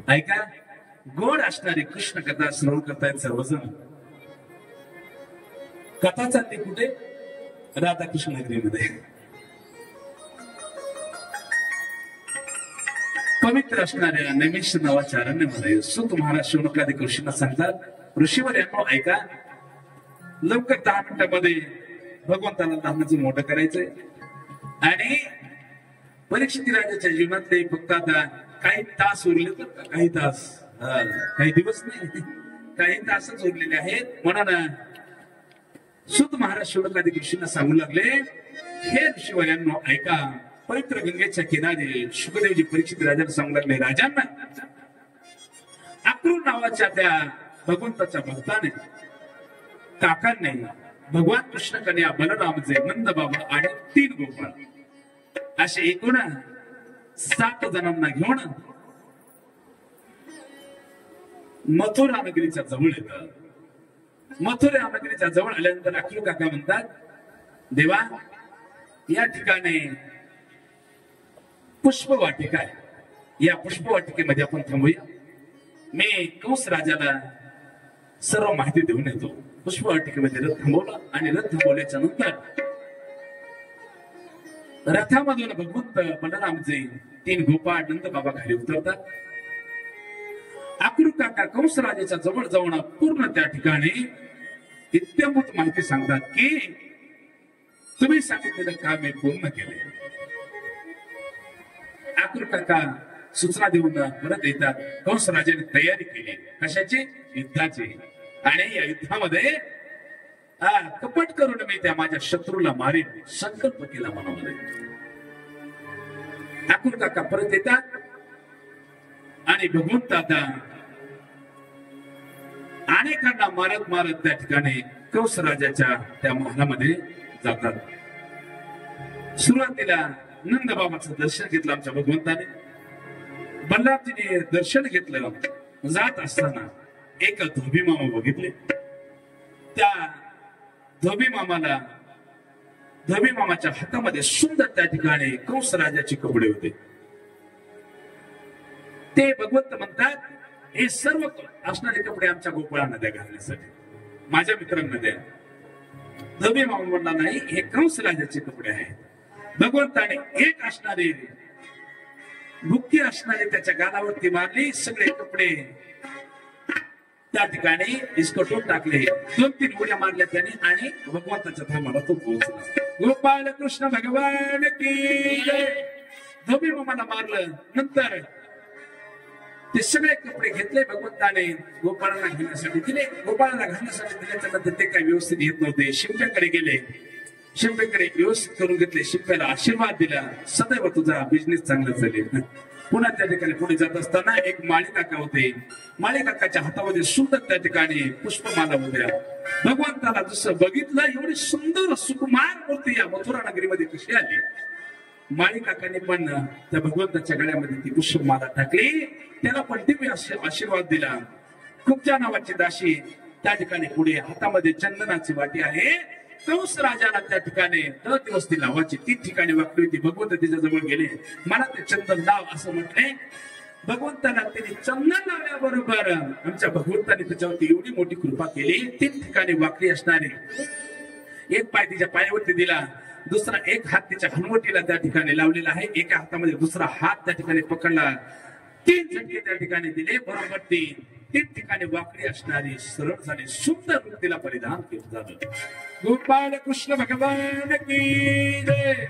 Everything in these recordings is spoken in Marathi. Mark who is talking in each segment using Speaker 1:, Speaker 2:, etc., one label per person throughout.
Speaker 1: ऐका, गोड असणारी कृष्ण कथा श्रवण करतायत सर्वजण. कथा चालली कुठे? राधाकृष्ण नगरीमध्ये. पवित्र असणाऱ्या नैमिष नावाच्या अरण्यामध्ये सुत महाराज शौनकादिक ऋषींना सांगतात, ऋषीवर यांना ऐका, लवकर 10 मिनिटांमध्ये भगवंताला लहानाचं मोठं करायचंय आणि परीक्षित राजाच्या जीवनातले फक्त आता काही तास उरले, तर काही तास, काही दिवस नाही, काही तासच उरलेले आहेत. म्हणून सुत महाराज शौनकादिक ऋषींना सांगू लागले, हे ऋषीवर्यांनो ऐका, पवित्र गंगेच्या किनारी शुकदेवजी परीक्षित राजाला सांगू लागले, राजांना अक्रूर नावाच्या त्या भगवंताच्या भक्ताने काकांनी भगवान कृष्ण कन्या बलरामचे नंद बाबा आणि 3 गोपाळ असे एकूण 7 जणांना घेऊन मथुरा नगरीच्या जवळ येतात. मथुरा नगरीच्या जवळ आल्यानंतर अक्रूर काका म्हणतात, देवा, या ठिकाणी पुष्पवाटिका आहे, या पुष्पवाटिकेमध्ये आपण थांबूया. मी कंस राजाला सर्व माहिती देऊन येतो. पुष्पवाटिकेमध्ये रथ थांबवला आणि रथ थांबवल्याच्या नंतर रथामधून भगवंत बलरामचे 3 गोपाळ नंद बाबा खाली उतरतात. अक्रूर काका कंस राजाच्या जवळ जाऊन पूर्ण त्या ठिकाणी इत्यंभूत माहिती सांगतात की तुम्ही सांगितलेलं काम मी पूर्ण केले. अक्रूर काका सूचना देऊन परत येतात. कंस राजाने तयारी केली, कशाची? युद्धाची. आणि या युद्धामध्ये कपट करून मी त्या माझ्या शत्रूला मारीन, संकल्प केला मनामध्ये. अक्रूर काका परत येतात आणि भगवंत आता अनेकांना मारत मारत त्या ठिकाणी कंस राजाच्या त्या महालामध्ये जातात. सुरुवातीला नंद बाबाचं दर्शन घेतलं आमच्या भगवंताने. बलरामजीने दर्शन घेतलं. जात असताना एक धोबी मामा बघितले. त्या धोबी मामाच्या हातामध्ये सुंदर त्या ठिकाणी कंस राजाचे कपडे होते. ते भगवंत म्हणतात, हे सर्व असणारे कपडे आमच्या गोपाळांना द्या घालण्यासाठी, माझ्या मित्रांना द्या. धोबी मामा म्हणला, नाही, हे कंस राजाचे कपडे आहेत. भगवंताने एक असणारी भुक्की असणारी त्याच्या गालावरती मारली. सगळे कपडे त्या ठिकाणी इसकटून टाकले. 2-3 उड्या मारल्या त्याने आणि भगवंताच्या धामाला तो पोहोचला. गोपाळ कृष्ण भगवान की जय. धोबी मामाला मारलं. नंतर ते सगळे कपडे घेतले भगवंताने, गोपाळांना घालण्यासाठी दिले. गोपाळांना घालण्यासाठी दिल्याच्या नंतर ते काही व्यवस्थित येत नव्हते. शिंप्याकडे गेले. शिंप्याकडे व्यवस्थित करून घेतले. शिंप्याला आशीर्वाद दिला, सदैव तुझा बिझनेस चांगला चालेल. पुन्हा त्या ठिकाणी पुढे जात असताना एक माळी काका होते. माळी काकाच्या हातामध्ये सुंदर त्या ठिकाणी पुष्पमाला होत्या. भगवंताला जसं बघितलं, एवढी सुंदर सुकुमार मूर्ती या मथुरा नगरीमध्ये कशी आली. माळी काकाने पण त्या भगवंताच्या गळ्यामध्ये ती पुष्पमाला टाकली. त्याला पण दिव्य आशीर्वाद दिला. कुब्जा नावाची दासी त्या ठिकाणी पुढे हातामध्ये चंदनाची वाटी आहे. कंस राजाला त्या ठिकाणी दर दिवस ती लावायची. 3 ठिकाणी वापरली होती. भगवंत तिच्या जवळ गेले. मला ते चंदन लाव असं म्हटले. भगवंताला त्यांनी चंदन लावल्याबरोबर आमच्या भगवंताने त्याच्यावरती एवढी मोठी कृपा केली. 3 ठिकाणी वाकडी असणारी, एक पाय तिच्या पायावरती दिला, दुसरा एक हात तिच्या हनुवटीला त्या ठिकाणी लावलेला आहे. एका हातामध्ये दुसरा हात त्या ठिकाणी पकडला. 3 झटके त्या ठिकाणी दिले. बरोबर 3 ठिकाणी वाकडी असणारी सरळ झाली. सुंदर वृत्तीला परिधान केलं जातं. गोपाळ कृष्ण भगवान की जय.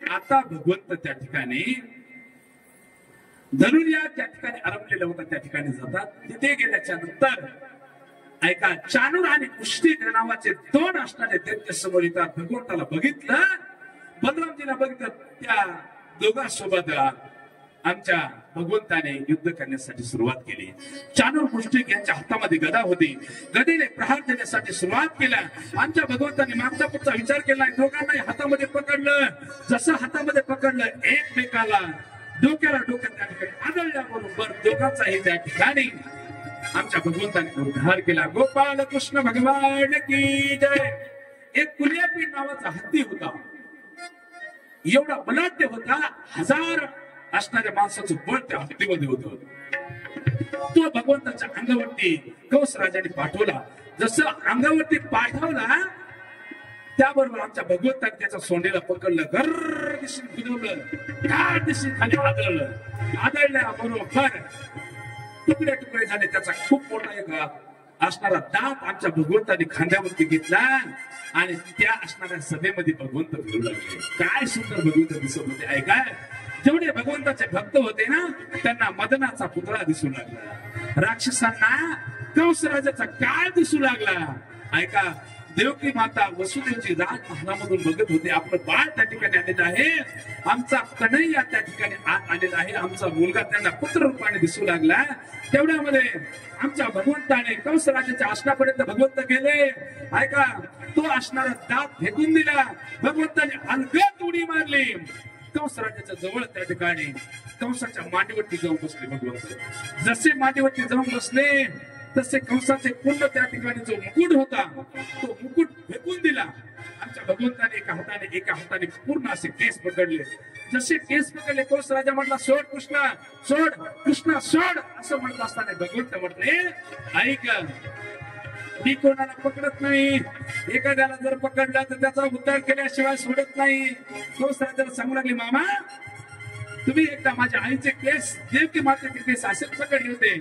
Speaker 1: आता भगवंत त्या ठिकाणी धनुर्या त्या ठिकाणी आरंभलेला होता, त्या ठिकाणी जातात. तिथे गेल्याच्या नंतर ऐका, चाणूर आणि कुष्टी नावाचे 2 असणारे दैत्य समोर येतात. भगवंताला बघितलं, बलरामजीला बघितलं. त्या दोघांसोबत आमच्या भगवंताने युद्ध करण्यासाठी सुरुवात केली. चाणूर कुष्टिक यांच्या हातामध्ये गदा होती. गदेने प्रहार देण्यासाठी सुरुवात केला. आमच्या भगवंताने मागचा पुढचा विचार केला. दोघांना हातामध्ये पकडलं. जसं हातामध्ये पकडलं, एकमेकाला डोक्याला डोक्यात त्या ठिकाणी आदळल्याबरोबर दोघांचाही त्या ठिकाणी आमच्या भगवंताने उद्धार केला. गोपाळ कृष्ण भगवान की जय. एक कुलियापी नावाचा हत्ती होता. एवढा बलाढ्य होता. 1000 असणाऱ्या माणसाचं बळ त्या हत्तीमध्ये होतं. तो भगवंताच्या अंगावरती कंस राजाने पाठवला. जसं अंगावरती पाठवला त्याबरोबर आमच्या भगवंताने त्याच्या सोंडेला पकडलं, गर्र दिशी फिरवलं, काय दिशी खाली आदळलं. आदळल्याबरोबर तुकडे तुकडे झाले. त्याचा खूप मोठा एक असणारा दात आमच्या भगवंताने खांद्यावरती घेतला आणि त्या असणाऱ्या सभेमध्ये भगवंत फिरू लागले. काय सुंदर भगवंत दिसत होते. ऐका, जेवढे भगवंताचे भक्त होते ना त्यांना मदनाचा पुतळा दिसू लागला, राक्षसांना कंस राजाचा काळ दिसू लागला. ऐका, देवकी माता वसुदेवची राजमहालामधून बघत होते. आपलं बाळ त्या ठिकाणी आलेलं आहे, आमचा कन्हैया त्या ठिकाणी आत आलेला आहे, आमचा मुलगा त्यांना पुत्र रूपाने दिसू लागला. तेवढ्यामध्ये आमच्या भगवंताने कंस राजाच्या आसनापर्यंत भगवंत गेले. ऐका, तो असणारा दात फेकून दिला. भगवंताने अलगद उडी मारली. कंस राजाच्या जवळ त्या ठिकाणी कंसाच्या मांडीवरती जाऊन बसले भगवंत. जसे मांडीवरती जाऊन बसले तसे कंसाचे पूर्ण त्या ठिकाणी जो मुकुट होता तो मुकुट फेकून दिला. आमच्या भगवंताने एका हाताने पूर्ण असे केस पकडले. जसे केस पकडले कंस राजा म्हटला, सोड कृष्णा, सोड कृष्णा, सोड. असं म्हणत असताना भगवंत म्हटले, ऐक, मी कोणाला पकडत नाही. एखाद्याला जर पकडला तर त्याचा उद्धार केल्याशिवाय सोडत नाही. कंस राजाला सांगू लागले, मामा तुम्ही एकदा माझ्या आईचे केस, देवकी मातेचे केस असेच पकडले होते.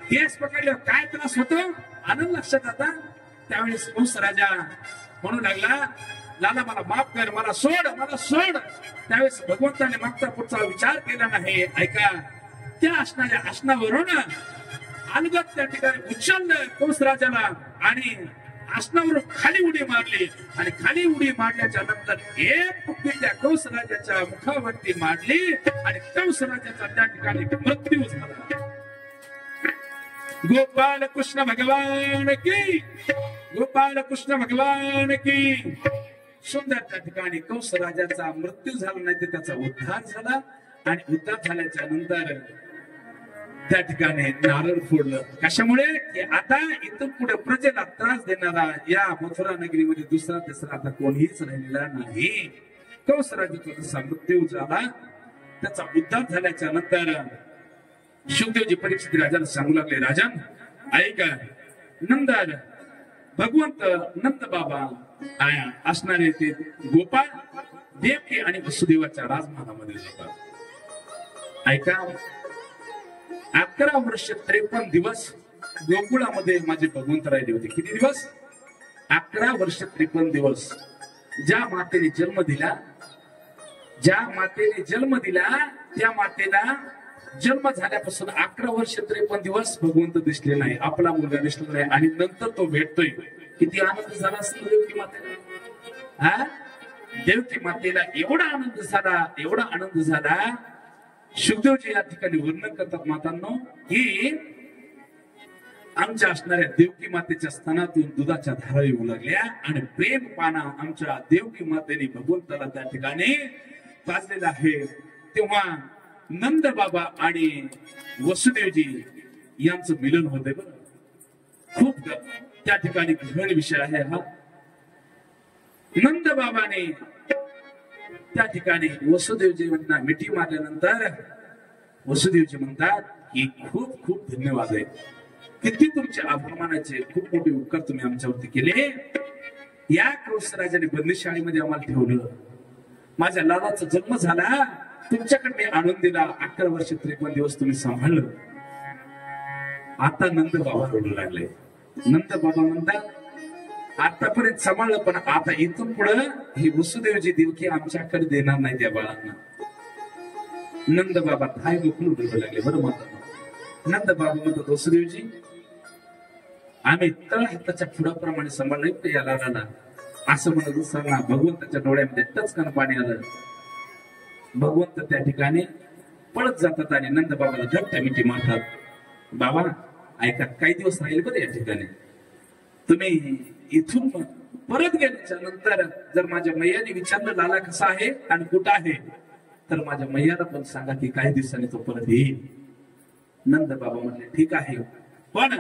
Speaker 1: केस पकडल्यावर काय त्रास होतो आनंद लक्षात आता. त्यावेळेस कंस राजा म्हणू लागला, लाला मला माफ कर, मला सोड, मला सोड. त्यावेळेस भगवंताने मागचा पुढचा विचार केला नाही. ऐका, त्या असणाऱ्या आसनावरून अलगद त्या ठिकाणी उचललं कंस राजाला आणि आसनावरून खाली उडी मारली. आणि खाली उडी मारल्याच्या नंतर एक बुक्की त्या कंस राजाच्या मुखावरती मारली आणि कंस राजाचा त्या ठिकाणी मृत्यू झाला. गोपाल कृष्ण भगवान की, गोपाल कृष्ण भगवान की. सुंदर त्या ठिकाणी कंस राजाचा मृत्यू झाला नाही तर त्याचा उद्धार झाला. आणि उद्धार झाल्याच्या नंतर त्या ठिकाणी नारळ फोडलं. कशामुळे की आता इथून पुढे प्रजेला त्रास देणारा या मथुरा नगरीमध्ये दुसरा तिसरा आता कोणीच राहिलेला नाही. कंस राजाचा जसा मृत्यू झाला त्याचा उद्धार झाल्याच्या नंतर शुकदेवजी परीक्षित राजाला सांगू लागले, राजन ऐका, नंतर भगवंत नंद बाबा असणारे ते गोपाळ देवकी आणि वसुदेवाच्या राजमहालामध्ये जातात. ऐका, 11 वर्ष 53 दिवस गोकुळामध्ये माझे भगवंत राहिले होते. किती दिवस? 11 वर्ष 53 दिवस. ज्या मातेने जन्म दिला, ज्या मातेने जन्म दिला त्या मातेला जन्म झाल्यापासून 11 वर्ष 53 दिवस भगवंत दिसले नाही, आपला मुलगा दिसला नाही. आणि नंतर तो भेटतोय. किती आनंद झाला असेल देवकी मातेला. हा, देवकी मातेला एवढा आनंद झाला, एवढा आनंद झाला. शुकदेवजी या ठिकाणी वर्णन करतात मातांनो की आमच्या असणाऱ्या देवकी मातेच्या स्थानातून दुधाच्या धारा येऊ लागल्या आणि प्रेम पाना आमच्या देवकी मातेने भगवंताला त्या ठिकाणी पाजलेला आहे. तेव्हा नंद बाबा आणि वसुदेवजी यांचं मिलन होते. बरं, खूप त्या ठिकाणी घड विषय आहे हा. नंद बाबाने त्या ठिकाणी वसुदेवजींना मिठी मारल्यानंतर वसुदेवजी म्हणतात की खूप खूप धन्यवाद आहे, किती तुमचे आभार मानायचे, खूप मोठे उपकार तुम्ही आमच्यावरती केले. या कंस राजाने बंदिशाळेमध्ये आम्हाला ठेवलं, माझ्या लालाचा जन्म झाला, तुमच्याकडे मी आणून दिला, 11 वर्ष 53 दिवस तुम्ही सांभाळलं. आता नंद बाबा रडू लागले. नंद बाबा म्हणतात आतापर्यंत सांभाळलं पण आता इथून पुढं ही वसुदेवजी देवकी आमच्याकडे देणार नाही त्या बाळांना. नंद बाबा काय गोखून रडू लागले. बरं म्हणतात नंद बाबा म्हणतात वसुदेवजी आम्ही तळ हाताच्या फुडाप्रमाणे सांभाळलं या लालाला. असं म्हणत असताना भगवंताच्या डोळ्यामध्ये टचकन पाणी आलं. भगवंत त्या ठिकाणी पळत जातात आणि नंद बाबाला घट्ट मिठी मारतात. बाबा ऐका, काही दिवस राहील बरं या ठिकाणी, तुम्ही इथून परत गेल्याच्या नंतर जर माझ्या मैयाने विचारलं लाला कसा आहे आणि कुठं आहे तर माझ्या मैयाला पण सांगा की काही दिवसांनी तो परत येईल. नंद बाबा म्हणले ठीक आहे. पण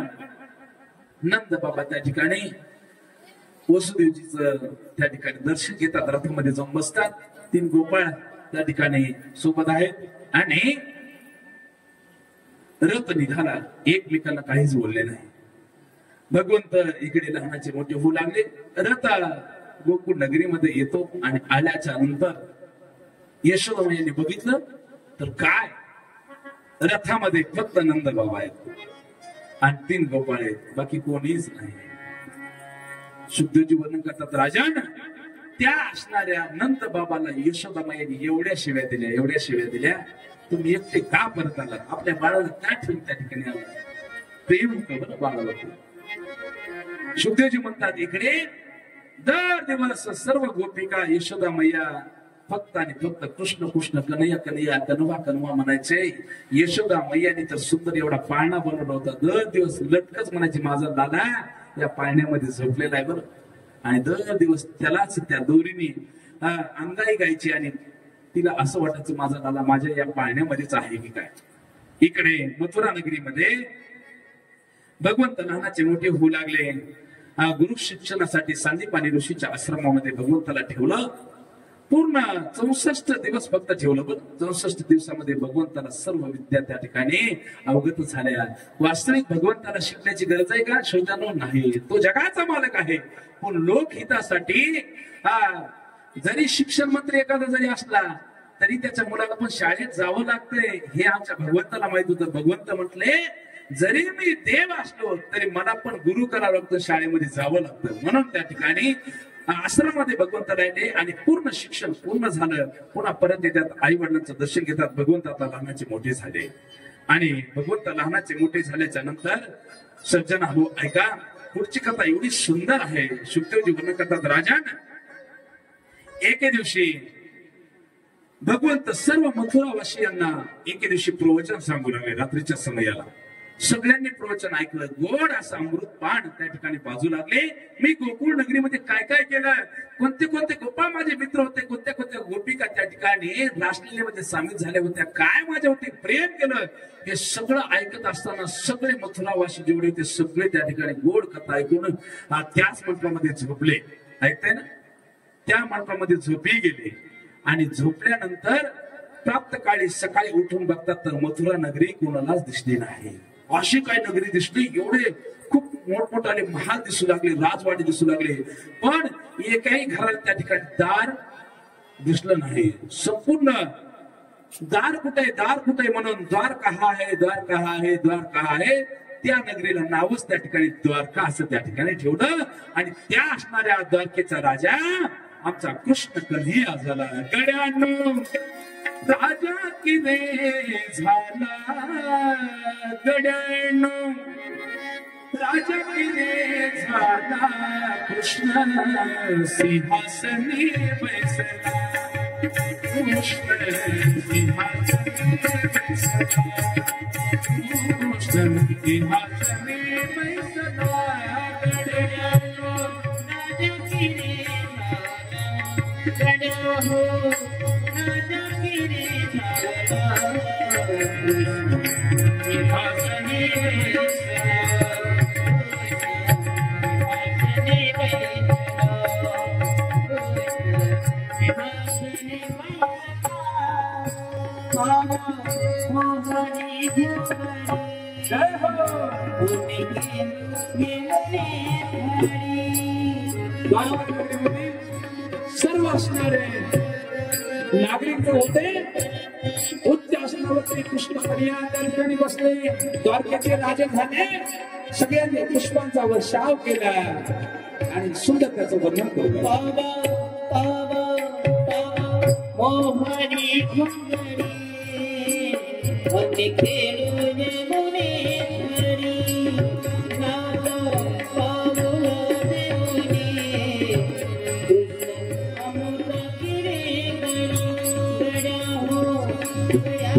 Speaker 1: नंद बाबा त्या ठिकाणी वसुदेवजीचं त्या ठिकाणी दर्शन घेतात, रथामध्ये जाऊन बसतात. 3 गोपाळ त्या ठिकाणी सोबत आहेत आणि रथ निघाला, एकमेकांना काहीच बोलले नाही. भगवंत इकडे लहानाचे मोठे होऊ लागले. रथ गोकुळ नगरीमध्ये येतो आणि आल्याच्या नंतर यशोदामाईने बघितलं तर काय, रथामध्ये फक्त नंद बाबा आहेत आणि 3 गोपाळ आहेत, बाकी कोणीच नाही. शुद्धजी वर्णन करतात, राजान त्या असणाऱ्या नंद बाबाला यशोदामाईने एवढ्या शिव्या दिल्या, तुम्ही एकटे का परत आला, आपल्या बाळाला का ठेवून त्या ठिकाणी आला. प्रेम होतं बरं बाळावरती. शुद्धजी म्हणतात, इकडे दर दिवस सर्व गोपिका यशोदा मैया फक्त आणि फक्त कृष्ण कृष्ण कन्हैया कन्हैया कनवा कनवा म्हणायचे. यशोदा मैयाने तर सुंदर एवढा पाळणा बनवला होता. दर दिवस लटकच म्हणायची, माझा दादा या पाळण्यामध्ये झोपलेला आहे बरं. आणि दर दिवस त्यालाच त्या दोरीने अंगाई गायची आणि तिला असं वाटायचं, माझा दादा माझ्या या पाळण्यामध्येच आहे की काय. इकडे मथुरा नगरीमध्ये भगवंत लहानाचे मोठे होऊ लागले. गुरु शिक्षणासाठी सांदीपानी ऋषीच्या आश्रमामध्ये भगवंताला ठेवलं. पूर्ण 64 दिवस फक्त ठेवलं. पण 64 दिवसामध्ये भगवंताला सर्व विद्या त्या ठिकाणी अवगत झाल्या. वास्तविक भगवंताला शिकण्याची गरज आहे का? शोधानो नाही. तो जगाचा मालक आहे. पण लोकहितासाठी जरी शिक्षण मंत्री एखादा जरी असला तरी त्याच्या मुलाला पण शाळेत जावं लागतंय, हे आमच्या भगवंताला माहित होतं. भगवंत म्हटले, जरी मी देव असलो तरी मला पण गुरु करावं लागतं, शाळेमध्ये जावं लागतं. म्हणून त्या ठिकाणी आश्रमामध्ये भगवंत राहिले आणि पूर्ण शिक्षण पूर्ण झालं. पुन्हा परत येतात, आई वडिलांचं दर्शन घेतात. भगवंत आता लहानाचे मोठे झाले आणि भगवंत लहानाचे मोठे झाल्याच्या नंतर सज्जन हो ऐका, पुढची कथा एवढी सुंदर आहे. शुद्धजी वर्णन करतात, राजान एके दिवशी भगवंत सर्व मथुरावासियांना एके दिवशी प्रवचन सांगू लागले. रात्रीच्या समयाला सगळ्यांनी प्रवचन ऐकलं. गोड असं अमृत पान त्या ठिकाणी बाजू लागले. मी गोकुळ नगरीमध्ये काय काय केलं, कोणते कोणते गोपाळ माझे मित्र होते, कोणत्या कोणत्या गोपिका त्या ठिकाणी रासलीलेमध्ये सामील झाल्या होत्या, काय माझ्यावरती प्रेम केलं, हे सगळं ऐकत असताना सगळे मथुरावासी जेवढे होते सगळे त्या ठिकाणी गोड कथा ऐकून त्याच मंडपामध्ये झोपले. ऐकताय ना? त्या मंडपामध्ये झोपी गेले आणि झोपल्यानंतर प्राप्त काळी सकाळी उठून बघतात तर मथुरा नगरी कोणालाच दिसली नाही. अशी काय नगरी दिसली, एवढे खूप मोठमोठाले महाल दिसू लागले, राजवाडे दिसू लागले, पण एकाही घराला त्या ठिकाणी दार दिसलं नाही. संपूर्ण दार कुठे म्हणून द्वार कहा आहे, द्वार कहा आहे, द्वार कहा आहे, त्या नगरीला नावच त्या ठिकाणी द्वारका असं त्या ठिकाणी ठेवलं. आणि त्या असणाऱ्या द्वारकेचा राजा आमचा कृष्ण कन्हैया झाला. गड्यांनो राजा किने झाला, गड्यांनो राजा किने झाला, कृष्ण सिंहासनी बैसला, कृष्ण सिंहासनी बैसला, कृष्ण सिंहासनी बैसला. गड्यांनो राजा किने गड्यांनो राजा किने झाला, सिंहासनी सर्व असणारे नागरिक होते. उच्च आसनावरती कृष्ण कन्हैया त्या ठिकाणी बसले. द्वारकेचे राजे झाले. सगळ्यांनी पुष्पांचा वर्षाव केला आणि सुंदर त्याचं वर्णन केलं.
Speaker 2: मोहनी घुंगरी खेळून मुने हरी नाचा पावला देवनी कृष्ण अमृत किरे गड्या हो गड्या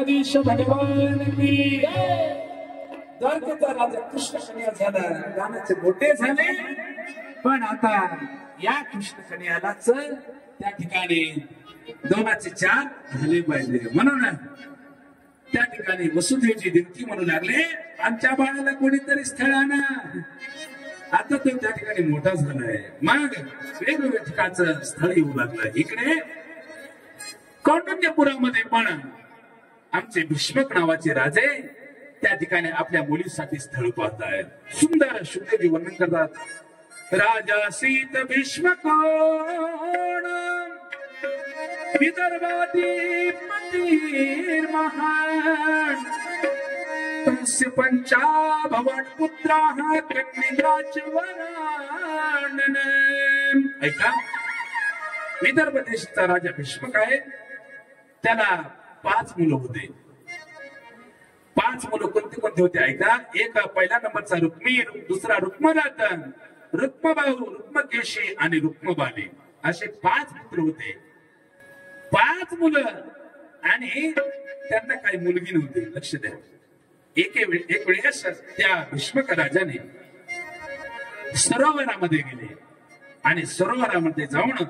Speaker 1: द्वारकाधीश भगवान की द्वारकेचा राजा कृष्ण कन्या झाला, रामाचे मोठे झाले. पण आता या कृष्ण कन्यालाच त्या ठिकाणी 2चे 4 झाले पाहिजे. म्हणून त्या ठिकाणी वसुदेवजी दिनकी म्हणू लागले, आमच्या बाळाला कोणीतरी स्थळ आणा. आता तो त्या ठिकाणी मोठा झालाय. मग वेगवेगळ्या ठिकाणचं स्थळ येऊ लागलं. इकडे कौंडिण्यपुरामध्ये पण आमचे भीष्मक नावाचे राजे त्या ठिकाणी आपल्या मुलीसाठी स्थळ पाहतायत. सुंदर शुद्धजी वर्णन करतात. राजा सीत भीष्म कोण विदर्भाधिपती महान तस्य पंचाभवन पुत्रा कन्यकाचवरानन. ऐका, विदर्भ देशाचा राजा भीष्मक आहे. त्याला 5 मुलं होते. 5 मुलं कोणते कोणते होते ऐका. एक पहिला नंबरचा रुक्मी, दुसरा रुक्मदातन, रुक्मबाहू, रुक्मकेशी आणि रुक्मबाली असे 5 पुत्र होते. 5 मुलं आणि त्यांना काही मुलगी नव्हती. लक्ष द्या. एक वेळेस त्या भीष्मक राजाने सरोवरामध्ये गेले आणि सरोवरामध्ये जाऊन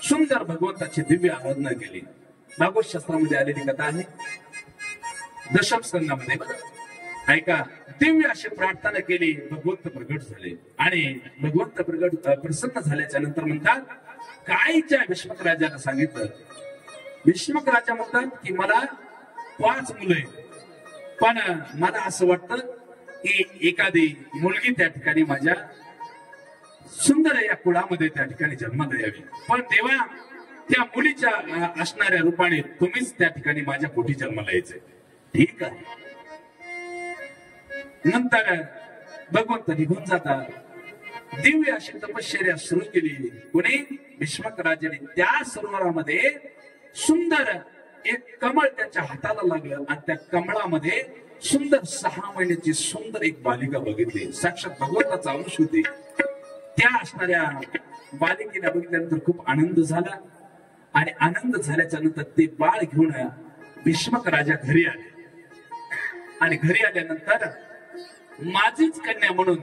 Speaker 1: सुंदर भगवंताची दिव्य आराधना केली. भागवत शास्त्रामध्ये आलेली कथा आहे दशम स्कंदामध्ये. ऐका, दिव्य अशी प्रार्थना केली, भगवंत प्रगट झाले आणि भगवंत प्रसन्न झाल्याच्या नंतर म्हणतात, काहीच्या भीष्मक राजाला सांगितलं. भीष्मक राजा म्हणतात की मला 5 मुलं आहेत, पण मला असं वाटतं की एखादी मुलगी त्या ठिकाणी माझ्या सुंदर या कुळामध्ये त्या ठिकाणी जन्माला यावी. पण देवा, त्या मुलीच्या असणाऱ्या रूपाने तुम्हीच त्या ठिकाणी माझ्या पोटी जन्माला यायचे. ठीक आहे. नंतर भगवंत निघून जातात. दिव्य अशी तपश्चर्या सुरू केली. कोणी? भीष्मक राजाने. त्या सरोवरामध्ये सुंदर एक कमळ त्याच्या हाताला लागलं आणि त्या कमळामध्ये सुंदर 6 महिन्याची सुंदर एक बालिका बघितली. साक्षात भगवंताचा अंश होती. त्या असणाऱ्या बालिकेला बघितल्यानंतर खूप आनंद झाला आणि आनंद झाल्याच्या नंतर ते बाळ घेऊन भीष्मक राजा घरी आले आणि घरी आल्यानंतर माझीच कन्या म्हणून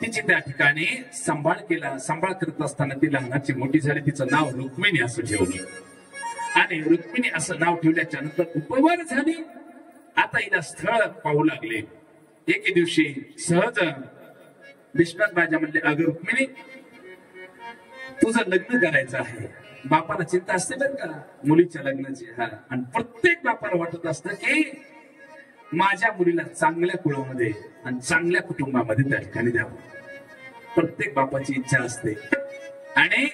Speaker 1: तिची त्या ठिकाणी सांभाळ केला. सांभाळ करत असताना ती लहानाची मोठी झाली. तिचं नाव रुक्मिणी असं ठेवलं आणि रुक्मिणी असं नाव ठेवल्याच्या नंतर उपवर झाली. आता हिला स्थळ पाहू लागले. एके दिवशी सहज भीष्मक राजा म्हणले, अगं रुक्मिणी, तुझं लग्न करायचं आहे. बापाला चिंता असते बरं का मुलीच्या लग्नाची. आणि प्रत्येक बापाला वाटत असतं की माझ्या मुलीला चांगल्या कुळामध्ये आणि चांगल्या कुटुंबामध्ये त्या ठिकाणी द्यावं. प्रत्येक बापाची इच्छा असते. आणि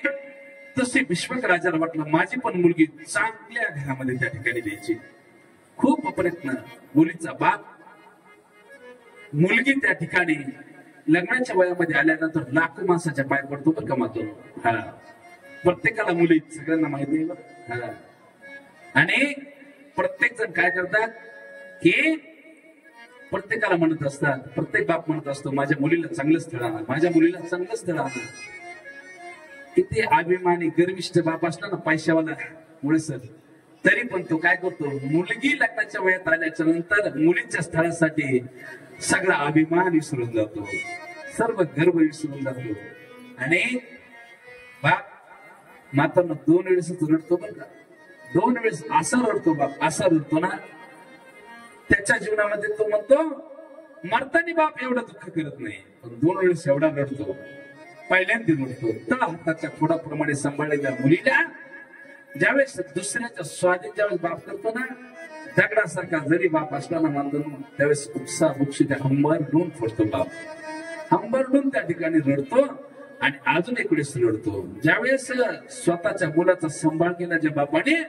Speaker 1: तसे भीष्मक राजाला वाटलं माझी पण मुलगी चांगल्या घरामध्ये त्या ठिकाणी द्यायची. खूप प्रयत्न. मुलीचा बाप मुलगी त्या ठिकाणी लग्नाच्या वयामध्ये आल्यानंतर लाखो माणसाच्या पाय पडतो बरं का मातो. प्रत्येकाला मुली सगळ्यांना माहिती आहे बरं. आणि प्रत्येक जण काय करतात की प्रत्येकाला म्हणत असतात, प्रत्येक बाप म्हणत असतो माझ्या मुलीला चांगलं स्थळ आणा, माझ्या मुलीला चांगलं स्थळ आणा. किती अभिमानी गर्विष्ठ बाप असला ना पैशावाला मुळे सर, तरी पण तो काय करतो, मुलगी लग्नाच्या वयात आल्याच्या नंतर मुलीच्या स्थळासाठी सगळा अभिमान विसरून जातो, सर्व गर्व विसरून जातो. आणि बाप मातांना 2 वेळेसच रडतो बरं का. 2 वेळेस असा रडतो बाप, असा रडतो ना त्याच्या जीवनामध्ये. तो म्हणतो मरतानी बाप एवढं दुःख करत नाही, पण 2 वेळेस एवढा रडतो. पहिल्यांदा रडतो तळ हाताच्या खोडाप्रमाणे सांभाळलेल्या मुलीला ज्यावेळेस दुसऱ्याच्या स्वाधीन ज्यावेळेस बाप करतो ना, दगडासारखा जरी बाप असला ना मानतो त्यावेळेस उपसा उपशी त्या हंबरडून फोडतो बाप. हंबरडून त्या ठिकाणी रडतो आणि अजून एक वेळेस रडतो. ज्यावेळेस स्वतःच्या मुलाचा सांभाळ केला ज्या बापाने,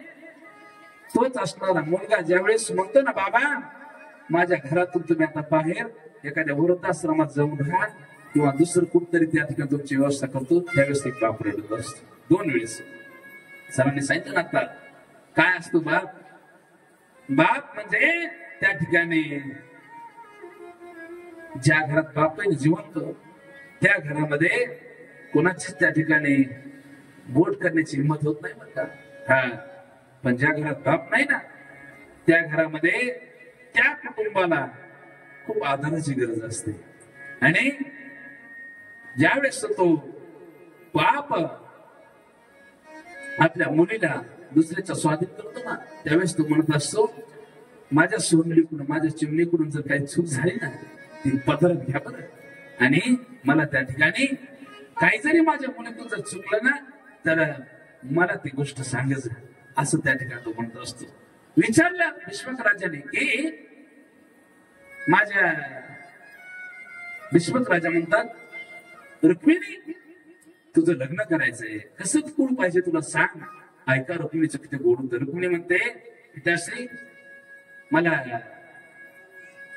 Speaker 1: तोच असणारा मुलगा ज्यावेळेस म्हणतो ना बाबा माझ्या घरातून तुम्ही आता बाहेर एखाद्या वृद्धाश्रमात जाऊन राहा किंवा दुसरं कुठतरी त्या ठिकाणी तुमची व्यवस्था करतो, त्यावेळेस एक बाप रडत असतो. 2 वेळेस सरांनी सांगितलं ना आता काय असतो बाप. बाप म्हणजे त्या ठिकाणी ज्या घरात बाप आहे जिवंत त्या घरामध्ये कोणाचीच त्या ठिकाणी बोट करण्याची हिंमत होत नाही बरं का. पण ज्या घरात बाप नाही ना त्या घरामध्ये त्या कुटुंबाला खूप आधाराची गरज असते. आणि ज्यावेळेस तो बाप आपल्या मुलीला दुसऱ्याच्या स्वाधीन करतो ना, त्यावेळेस तो म्हणत असतो, माझ्या सोनलीकडून माझ्या चिमणीकडून जर काही चूक झाली ना, ती पदरात घ्या बरं, आणि मला त्या ठिकाणी काही जरी माझ्या मुलीतून जर चुकलं ना, तर मला ती गोष्ट सांगायचं, असं त्या ठिकाणी तो म्हणत असतो. विचारलं विश्वक राजाने की माझ्या विश्वक राजा म्हणतात, रुक्मिणी तुझं लग्न करायचंय, कसं कुळ पाहिजे तुला सांग. ऐका रुक्मिणीचं किती गोड होतं. रुक्मिणी म्हणते, पिताश्री मला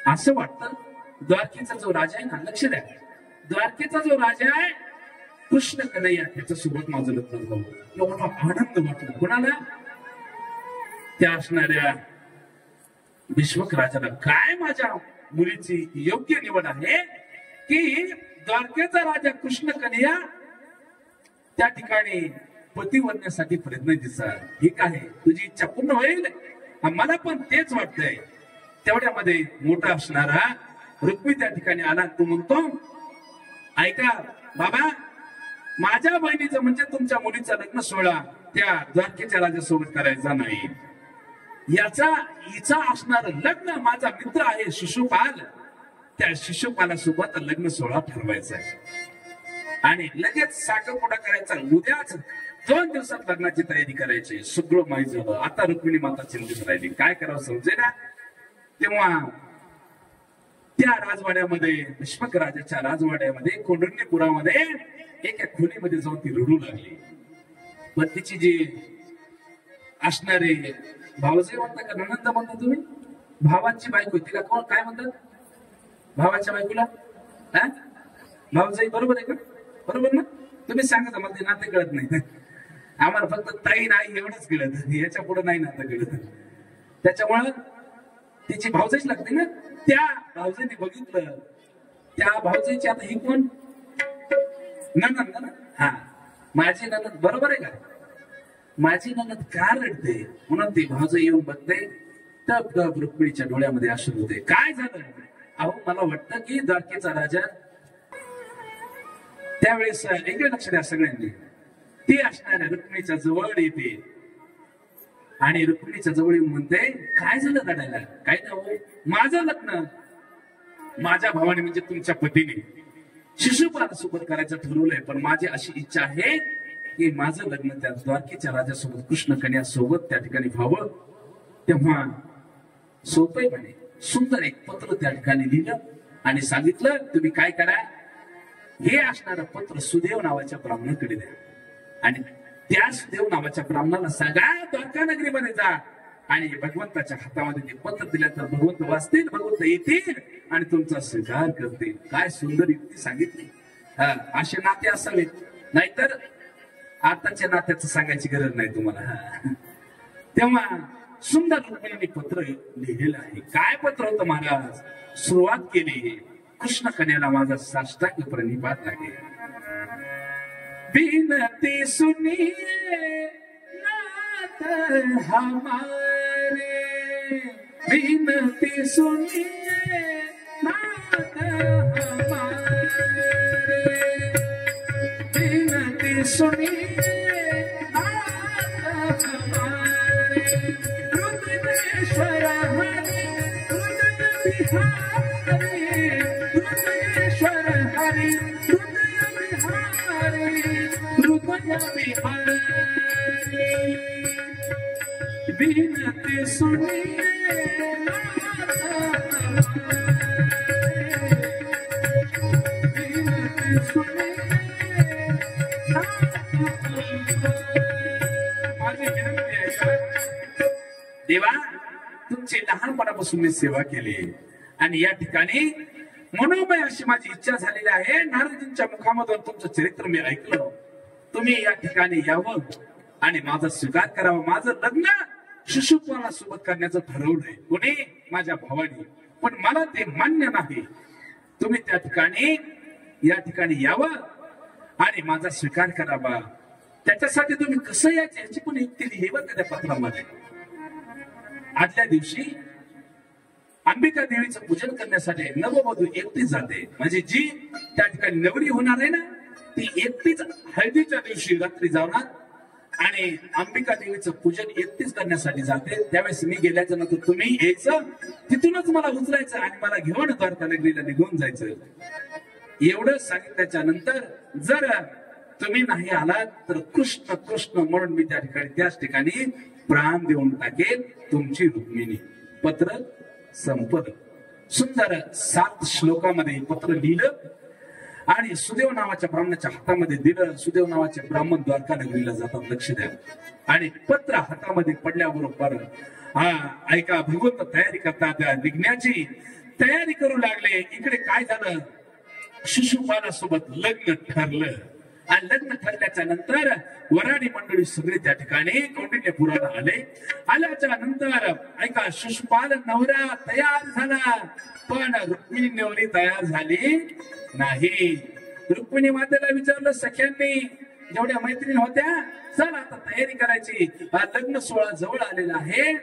Speaker 1: असं वाटतं द्वारकेचा जो राजा आहे ना, लक्ष द्या, द्वारकेचा जो राजा आहे कृष्ण कन्हैया, त्याच्यासोबत माझं लग्न झालं. एवढा आनंद वाटला कोणाला, त्या असणाऱ्या विश्वक राजाला. काय माझ्या मुलीची योग्य निवड आहे की द्वारकेचा राजा कृष्ण कन्हैया त्या ठिकाणी पती बनण्यासाठी प्रयत्न दिसतात. ठीक आहे, तुझी इच्छा पूर्ण होईल, मला पण तेच वाटतंय. तेवढ्यामध्ये मोठा असणारा रुक्मी त्या ठिकाणी आला. तो म्हणतो, ऐका बाबा, माझ्या बहिणीचं म्हणजे तुमच्या मुलीचा लग्न सोहळा त्या द्वारकेच्या राजासोबत करायचा नाही. हिचा असणार लग्न माझा मित्र आहे शिशुपाल, त्या शिशुपालासोबत लग्न सोहळा ठरवायचा आहे आणि लगेच साखरपुडा करायचा. उद्याच 2 दिवसात लग्नाची तयारी करायची. सगळं माहीत झालं. आता रुक्मिणी माता चिंतित राहिली, काय करावं समजे ना. तेव्हा त्या राजवाड्यामध्ये, विश्वक राजाच्या राजवाड्यामध्ये, कौंडिण्यपुरामध्ये एका खोलीमध्ये जाऊन ती रडू लागली. पण तिची जी असणारे भावजे म्हणता का ननंद म्हणता तुम्ही, भावाची बायको, तिला कोण काय म्हणतात, भावाच्या बायकोला भावजाई, बरोबर आहे का, बरोबर ना. तुम्ही सांगा, मला ते नाते कळत नाही. आम्हाला फक्त ताई नाही एवढंच कळत, याच्या पुढे नाही नातं कळत. त्याच्यामुळं तिची भावजाईच लागते ना. त्या भावजाईने बघितलं, त्या भावजाईची आता ही कोण, ननंद ना. हा, माझी ननंद, बरोबर आहे का, माझी ननंद का रडते. म्हणून ती भावजाई येऊन बघते, टप टप रुक्मिणीच्या डोळ्यामध्ये अश्रू होते. काय झालं, अहो मला वाटतं की द्वारकेचा राजा, त्यावेळेस इकडे लक्ष द्या सगळ्यांनी, ती असणाऱ्या रुक्मिणीच्या जवळ येते आणि रुक्मिणीच्या जवळ येऊन म्हणते, काय झालं रडायला. काय नाही, माझं लग्न माझ्या भावाने म्हणजे तुमच्या पतीने शिशुपालासोबत करायचं ठरवलंय, पण माझी अशी इच्छा आहे की माझं लग्न त्या द्वारकेच्या राजासोबत कृष्ण कन्हैया सोबत त्या ठिकाणी व्हावं. तेव्हा सोपय म्हणे, सुंदर एक पत्र त्या ठिकाणी लिहिलं आणि सांगितलं, तुम्ही काय करा, हे असणारं पत्र सुदेव नावाच्या ब्राह्मणाकडे द्या आणि त्या सुदेव नावाच्या ब्राह्मणाला सांगा द्वारका नगरीमध्ये जा आणि भगवंताच्या हातामध्ये ते पत्र दिल्यानंतर भगवंत वाचतील, भगवंत येतील आणि तुमचा स्वीकार करतील. काय सुंदर युक्ती सांगितली. असे नाते असावेत, नाहीतर आताच्या नात्याचं सांगायची गरज नाही तुम्हाला. तेव्हा सुंदर रुक्मिणीने पत्र लिहिलेलं आहे. काय पत्र होतं महाराज, सुरुवात केली, कृष्ण कन्हैयाला माझा साष्टांग प्रणिपात आहे. बिनती सुनिए नाथ हमारे, बिनती सुनिए नाथ हमारे, बिनती सुनिए नाथ हमारे, रुद्रेश्वर हरि रुद्र बिहारी, रुद्रेश्वर हरि रुद्र बिहारी, रुद्र बिहारी, बिनती सुनिए नाथ हमारे, बिनती सुनिए नाथ हमारे. माझी विनंती आहे, देवा तुमची लहानपणापासून मी सेवा केली आणि या ठिकाणी मनोमय अशी माझी इच्छा झालेली आहे. नारदजींच्या मुखामधून तुमचं चरित्र मी ऐकलं. तुम्ही या ठिकाणी यावं आणि माझा स्वीकार करावा. माझं लग्न शिशुपाला सोबत करण्याचं ठरवलंय कोणी, माझ्या भावाने, पण मला ते मान्य नाही. तुम्ही त्या ठिकाणी या ठिकाणी यावं आणि माझा स्वीकार करावा. त्याच्यासाठी तुम्ही कसं यायचं याची पण युक्ती लिहिली बरं का त्या पत्रामध्ये. आदल्या दिवशी अंबिका देवीचं पूजन करण्यासाठी नववधू एकटीच जाते. म्हणजे जी त्या ठिकाणी नवरी होणार आहे ना ती एकटीच हळदीच्या दिवशी रात्री जाणार आणि अंबिका देवीचं पूजन एकटीच करण्यासाठी जाते. त्यावेळेस मी गेल्याच्या नंतर तुम्ही यायचं, तिथूनच मला उचलायचं आणि मला घेऊन द्वारका नगरीला निघून जायचं. एवढं सांगितल्याच्या नंतर जर तुम्ही नाही आलात तर कृष्ण कृष्ण म्हणून मी त्या ठिकाणी त्याच ठिकाणी प्राण देऊन टाकेल तुमची रुक्मिणी. पत्र संपलं. सुंदर 7 श्लोकामध्ये पत्र लिहिलं आणि सुदेव नावाच्या ब्राह्मणाच्या हातामध्ये दिलं. सुदेव नावाचे ब्राह्मण द्वारका नगरीला जातात. लक्ष द्या. आणि पत्र हातामध्ये पडल्याबरोबर ऐका भगवंत तयारी करतात. निघण्याची तयारी करू लागले. इकडे काय झालं, शिशुपालासोबत लग्न ठरलं आणि लग्न ठरल्याच्या नंतर वराडी मंडळी सगळे त्या ठिकाणी कौंडिन्यपुराला आल्याच्या नंतर ऐका शिशुपाल नवरा तयार झाला पण रुक्मिणी नवरी तयार झाली नाही. रुक्मिणी मातेला विचारलं सख्यांनी, जेवढ्या मैत्रिणी होत्या, चल आता तयारी करायची, लग्न सोहळा जवळ आलेला आहे.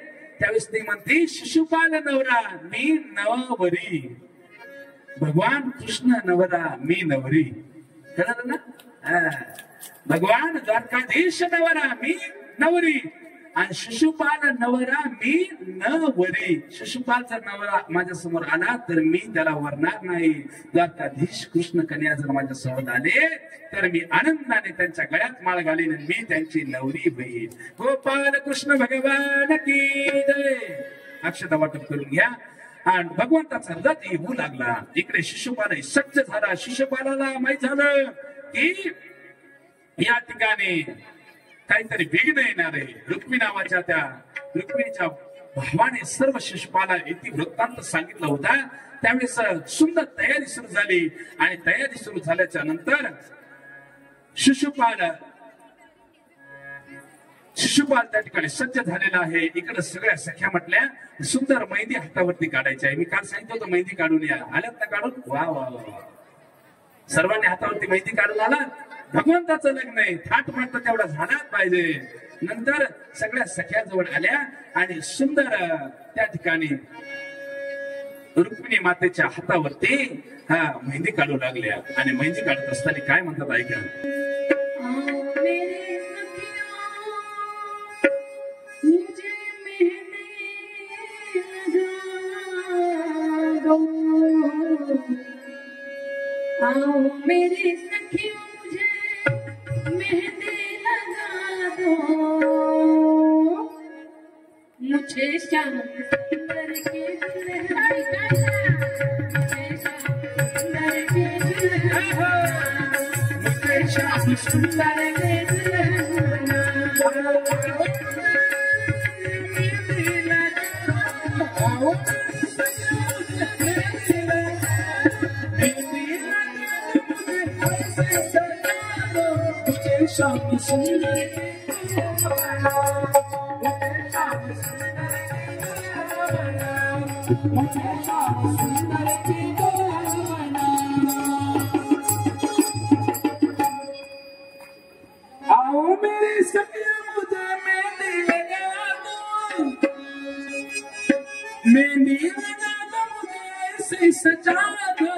Speaker 1: त्यावेळेस ती म्हणते शिशुपाल नवरा मी नवरी, भगवान कृष्ण नवरा मी नवरी. कळलं ना? भगवान द्वारकाधीश नवरा मी नवरी आणि शिशुपाल नवरा मी नवरी. शिशुपालचा नवरा माझ्या समोर आला तर मी त्याला वरणार नाही. द्वारकाधीश कृष्ण कन्या जर माझ्या समोर आले तर मी आनंदाने त्यांच्या गळ्यात माळ घालीन आणि मी त्यांची नवरी होईल. गोपाल कृष्ण भगवान की जय. अक्षता वाटप करून घ्या. आणि भगवंताचा रथ येऊ लागला. इकडे शिशुपाल सज्ज झाला. शिशुपालाला माहित झालं की या ठिकाणी काहीतरी विघ्न येणार आहे. रुक्मी नावाच्या त्या रुक्मिणीच्या भावाने सर्व शिशुपाला इति वृत्तांत सांगितला होता. त्यावेळेस सुंदर तयारी सुरू झाली आणि तयारी सुरू झाल्याच्या नंतर शिशुपाल त्या ठिकाणी सज्ज झालेला आहे. इकडे सगळ्या सख्या म्हटल्या सुंदर मेहंदी हातावरती काढायची आहे. मी काल सांगितलं होतं मेहंदी काढून या. आल्यात ना काढून? वा वा वा. सर्वांनी हातावरती मेहंदी काढून आला. भगवंताचं लग्न आहे, थाट मात्र तेवढा झालाच पाहिजे. नंतर सगळ्या सख्या जवळ आल्या आणि सुंदर त्या ठिकाणी रुक्मिणी मातेच्या हातावरती मेहंदी काढू लागल्या. आणि मेहंदी काढत असताना काय म्हणतात ऐका.
Speaker 2: मेरी सखियों मुझे मेहंदी लगा दो, मुझे श्याम सुंदर के दुल्हन मुझे श्याम सुंदर के दुल्हन श्याम सुंदर आओ मेरी सखिया मुझे मेहंदी लगा दो, मेहंदी लगा दो मुझे ऐसे सजा दो,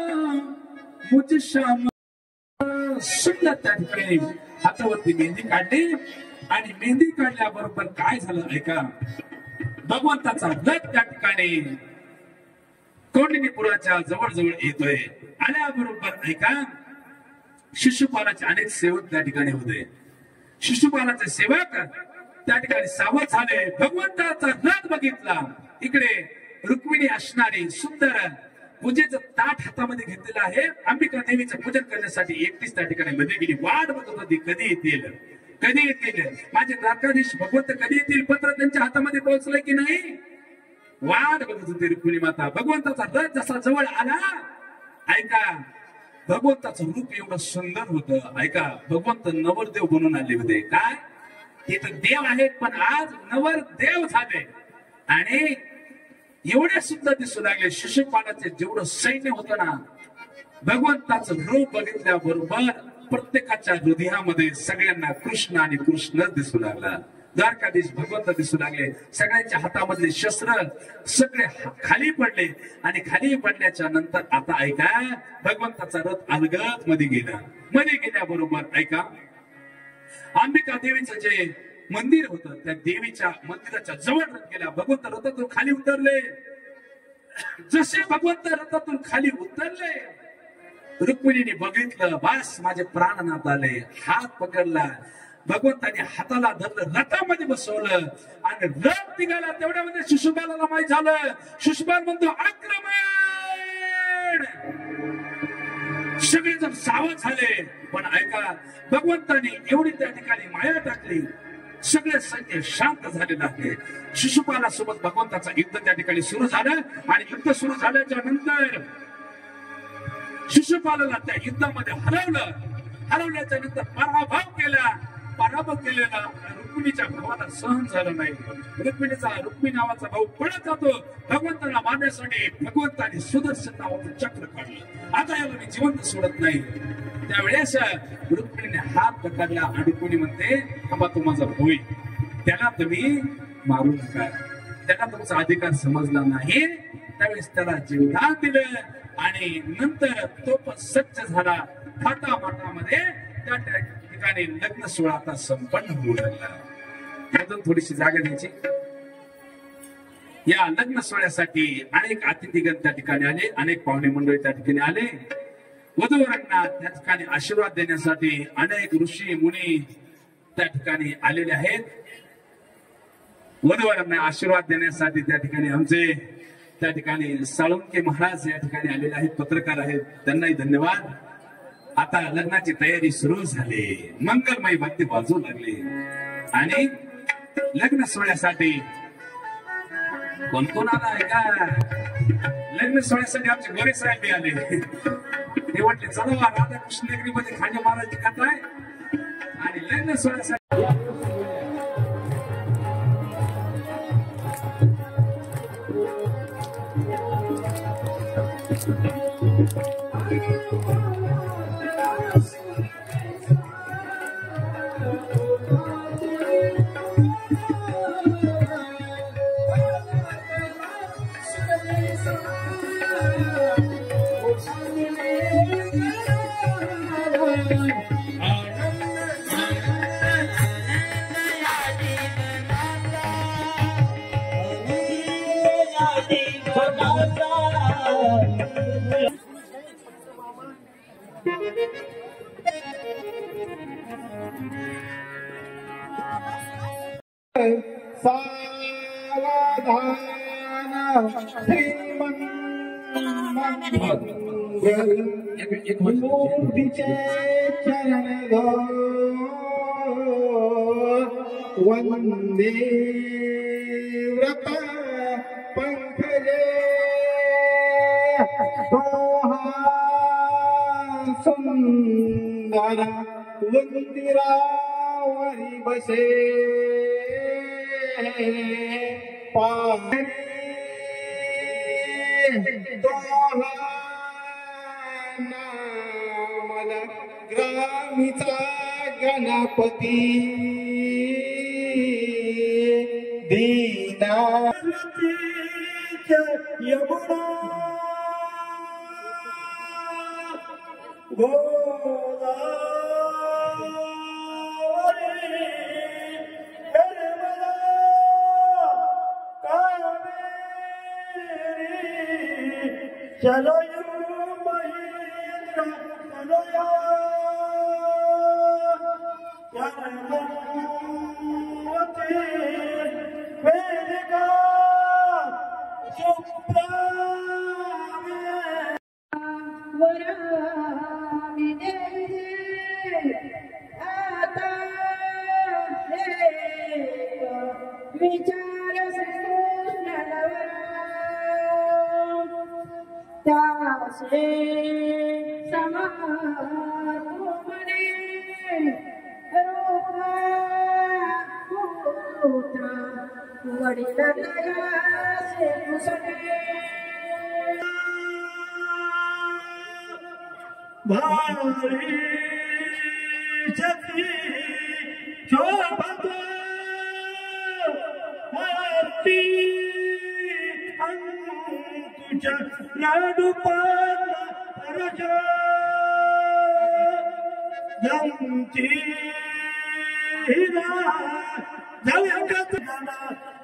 Speaker 2: मुझे शाम सुंदर त्या ठिकाणी हातावरती मेहंदी काढली. आणि मेहंदी काढल्याबरोबर काय झालं ऐका. भगवंताचा रथ त्या ठिकाणी कौंडिन्यपुराच्या जवळ येतोय. आल्याबरोबर ऐका शिशुपालाचे अनेक सेवक त्या ठिकाणी होते. शिशुपालाचे सेवक त्या ठिकाणी सावध झाले. भगवंताचा रथ बघितला. इकडे रुक्मिणी असणारी सुंदर पूजेचं ताट हातामध्ये घेतलेलं आहे. अंबिका देवीचं पूजन करण्यासाठी एकटीच त्या ठिकाणी मध्ये गेली. वाट बघत होती कधी येतील माझे द्वारकाधीश भगवंत कधी येतील. पत्र त्यांच्या हातामध्ये पोहोचलंय की नाही वाट बघत होती रुक्मिणी माता. भगवंताचा रथ जसा जवळ आला ऐका भगवंताचं रूप एवढं सुंदर होतं. ऐका भगवंत नवरदेव बनून आले होते. काय ते तर देव आहेत पण आज नवरदेव झाले आणि एवढे सुद्धा दिसू लागले. शिशुपालाचे जेवढं सैन्य होतं ना भगवंताचं रूप बघितल्याबरोबर प्रत्येकाच्या हृदयामध्ये सगळ्यांना कृष्ण आणि कृष्णच दिसू लागला.
Speaker 1: द्वारकाधीश भगवंत दिसू लागले. सगळ्यांच्या हातामधले शस्त्र सगळे खाली पडले आणि खाली पडल्याच्या नंतर आता ऐका भगवंताचा रथ अलगद मध्ये गेला. मध्ये गेल्याबरोबर ऐका अंबिका देवीचं जे मंदिर होतं त्या देवीच्या मंदिराच्या जवळ रथ गेला. भगवंत रथातून खाली उतरले. जसे भगवंत रथातून खाली उतरले रुक्मिणीने बघितलं बास माझे प्राणनाथ आले. हात पकडला भगवंताने हाताला धरलं रथामध्ये बसवलं आणि रथ निघाला. तेवढ्यामध्ये शिशुपालाला माहीत झालं. शिशुपाल म्हणतो आक्रमण. सगळेजण सावध झाले. पण ऐका भगवंताने एवढी त्या ठिकाणी माया टाकली सगळे सैन्य शांत झाले लागले. शिशुपालासोबत भगवंताचा युद्ध त्या ठिकाणी सुरू झालं आणि युद्ध सुरू झाल्याच्या नंतर शिशुपालाला त्या युद्धामध्ये हरवल्याच्या नंतर पराभव केलेला रुक्मिणीच्या भावाला सहन झालं नाही. रुक्मी नावाचा भाऊ पळत जातो भगवंताला मारण्यासाठी. भगवंताने सुदर्शन नावाचं चक्र काढलं. आता याला मी जिवंत सोडत नाही. त्यावेळेस रुक्मिणीने हात पकडला आणि रुक्मिणी म्हणते थांबा तो माझा भाऊ त्याला तुम्ही मारू नका. त्याला तुमचा अधिकार समजला नाही. त्यावेळेस त्याला जीवदान दिलं आणि नंतर तो पण सज्ज झाला. थाटामाटामध्ये त्या ठिकाणी लग्न सोहळा आता संपन्न होऊ लागला. अजून थोडीशी जागा द्यायची. या लग्न सोहळ्यासाठी अनेक अतिथीगण त्या ठिकाणी आले. अनेक पाहुणे मंडळी त्या ठिकाणी आले. वधूवरांना त्या ठिकाणी आशीर्वाद देण्यासाठी अनेक ऋषी मुनी त्या ठिकाणी आलेले आहेत. वधूवरांना आशीर्वाद देण्यासाठी त्या ठिकाणी आमचे त्या ठिकाणी साळुंके महाराज या ठिकाणी आलेले आहेत. पत्रकार आहेत त्यांनाही धन्यवाद. आता लग्नाची तयारी सुरू झाली. मंगलमयी भक्ती वाजू लागली आणि लग्न सोहळ्यासाठी कोण कोण आला आहे का? लग्न सोहळ्यासाठी आमचे गोरे साहेब बी आले. ते म्हटले चला राधाकृष्ण नगरीमध्ये खांडे महाराजची कथा आहे आणि लग्न सोहळ्यासाठी
Speaker 3: वंदे व्रत पंकजे सुंदर वंदिरावरी बसे पारी नामल ग्रामीचा गणपती दीना यमुना गोदावरी नर्मदा कावेरी चलो महेंद्र चलो चरमती वेदिका
Speaker 4: वरामी देवी आता विचार श्रीकृष्ण त्यासे समाकुमने रूपा पुत्र वडील दयासे कुसले
Speaker 3: भारी जती शोभत साठी तुझ्या लाडू पाला परजा जमती जाऊया का तुझ्या